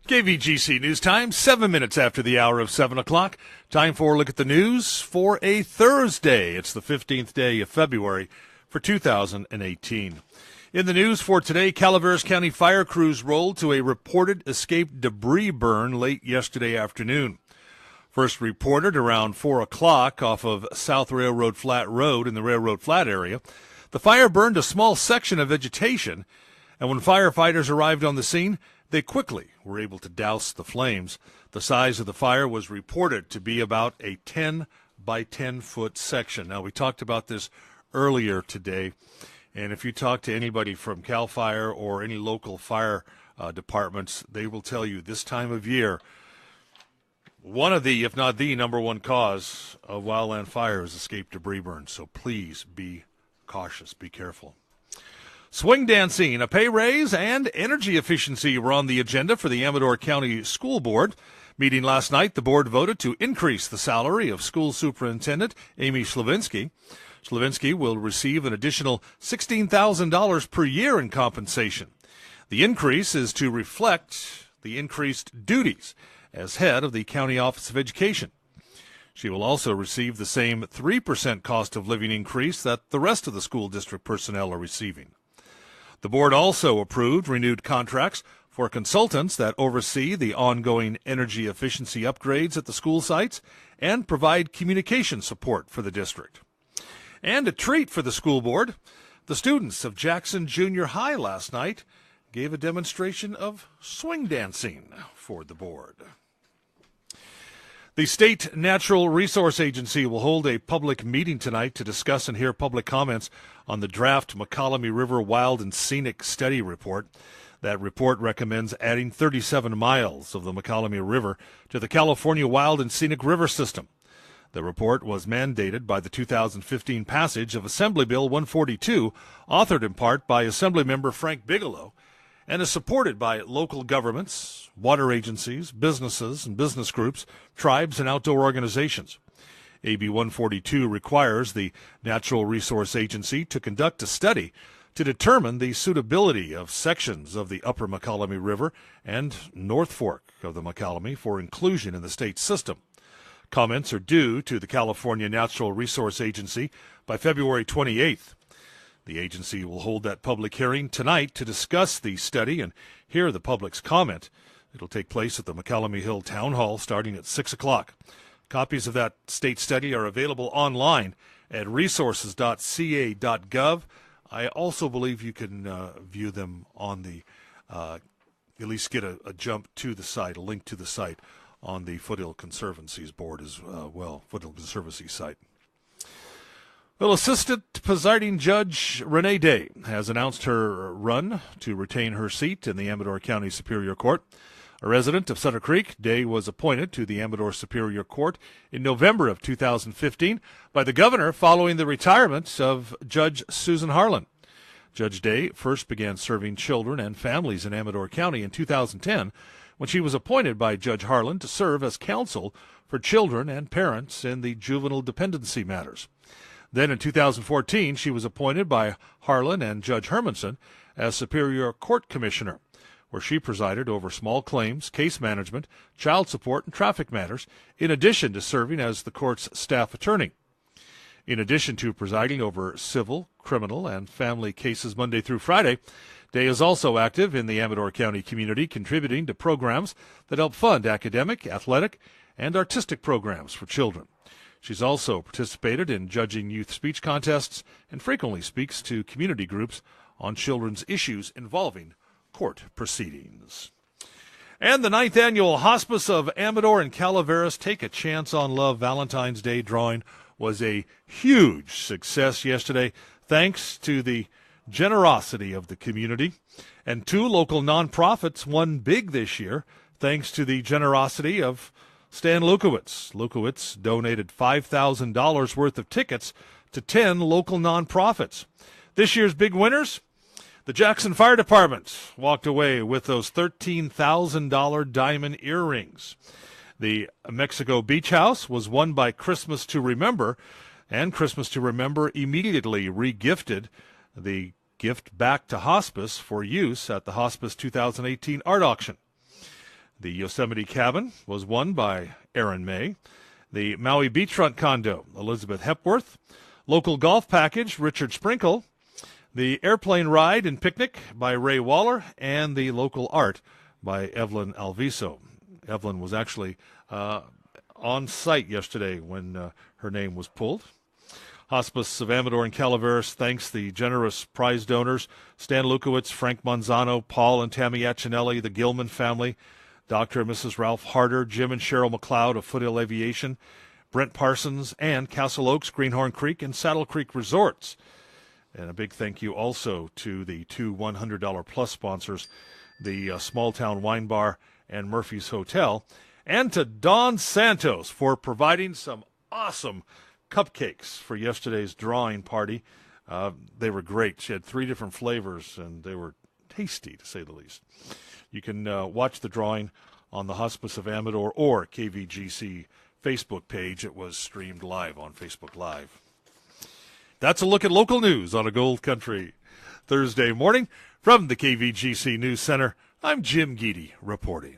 KVGC News Time, 7 minutes after the hour of 7 o'clock. Time for a look at the news for a Thursday. It's the 15th day of February for 2018. In the news for today, Calaveras County fire crews rolled to a reported escaped debris burn late yesterday afternoon. First reported around 4 o'clock off of South Railroad Flat Road in the Railroad Flat area. The fire burned a small section of vegetation, and when firefighters arrived on the scene, they quickly were able to douse the flames. The size of the fire was reported to be about a 10 by 10 foot section. Now, we talked about this earlier today, and if you talk to anybody from CAL FIRE or any local fire departments, they will tell you this time of year, one of the, if not the number one cause of wildland fire is escape debris burns. So please be cautious, be careful. Swing dancing, a pay raise, and energy efficiency were on the agenda for the Amador County School Board. Meeting last night, the board voted to increase the salary of School Superintendent Amy Slavinsky. Slavinsky will receive an additional $16,000 per year in compensation. The increase is to reflect the increased duties as head of the County Office of Education. She will also receive the same 3% cost of living increase that the rest of the school district personnel are receiving. The board also approved renewed contracts for consultants that oversee the ongoing energy efficiency upgrades at the school sites and provide communication support for the district. And a treat for the school board, the students of Jackson Junior High last night gave a demonstration of swing dancing for the board. The State Natural Resource Agency will hold a public meeting tonight to discuss and hear public comments on the draft Mokelumne River Wild and Scenic Study Report. That report recommends adding 37 miles of the Mokelumne River to the California Wild and Scenic River System. The report was mandated by the 2015 passage of Assembly Bill 142, authored in part by Assemblymember Frank Bigelow, and is supported by local governments, water agencies, businesses and business groups, tribes, and outdoor organizations. AB 142 requires the Natural Resource Agency to conduct a study to determine the suitability of sections of the upper Mokelumne River and North Fork of the Mokelumne for inclusion in the state system. Comments are due to the California Natural Resource Agency by February 28th. The agency will hold that public hearing tonight to discuss the study and hear the public's comment. It'll take place at the Mokelumne Hill Town Hall starting at 6 o'clock. Copies of that state study are available online at resources.ca.gov. I also believe you can view them on the, at least get a jump to the site, a link to the site on the Foothill Conservancy's board as well, Foothill Conservancy site. Well, Assistant Presiding Judge Renee Day has announced her run to retain her seat in the Amador County Superior Court. A resident of Sutter Creek, Day was appointed to the Amador Superior Court in November of 2015 by the governor following the retirement of Judge Susan Harlan. Judge Day first began serving children and families in Amador County in 2010 when she was appointed by Judge Harlan to serve as counsel for children and parents in the juvenile dependency matters. Then in 2014, she was appointed by Harlan and Judge Hermanson as Superior Court Commissioner, where she presided over small claims, case management, child support, and traffic matters, in addition to serving as the court's staff attorney. In addition to presiding over civil, criminal, and family cases Monday through Friday, Day is also active in the Amador County community, contributing to programs that help fund academic, athletic, and artistic programs for children. She's also participated in judging youth speech contests and frequently speaks to community groups on children's issues involving court proceedings. And the 9th annual Hospice of Amador and Calaveras Take a Chance on Love Valentine's Day drawing was a huge success yesterday, thanks to the generosity of the community. And 2 local nonprofits won big this year, thanks to the generosity of Stan Lukowitz. Lukowitz donated $5,000 worth of tickets to 10 local nonprofits. This year's big winners, the Jackson Fire Department walked away with those $13,000 diamond earrings. The Mexico Beach House was won by Christmas to Remember, and Christmas to Remember immediately re-gifted the gift back to Hospice for use at the Hospice 2018 art auction. The Yosemite Cabin was won by Aaron May. The Maui Beachfront Condo, Elizabeth Hepworth. Local Golf Package, Richard Sprinkle. The Airplane Ride and Picnic by Ray Waller. And the Local Art by Evelyn Alviso. Evelyn was actually on site yesterday when her name was pulled. Hospice of Amador in Calaveras thanks the generous prize donors, Stan Lukowitz, Frank Manzano, Paul and Tammy Accinelli, the Gilman family, Dr. and Mrs. Ralph Harder, Jim and Cheryl McLeod of Foothill Aviation, Brent Parsons, and Castle Oaks, Greenhorn Creek, and Saddle Creek Resorts. And a big thank you also to the two $100 plus sponsors, the Small Town Wine Bar and Murphy's Hotel, and to Dawn Santos for providing some awesome cupcakes for yesterday's drawing party. They were great. She had 3 different flavors, and they were tasty, to say the least. You can watch the drawing on the Hospice of Amador or KVGC Facebook page. It was streamed live on Facebook Live. That's a look at local news on a Gold Country Thursday morning. From the KVGC News Center, I'm Jim Geedy reporting.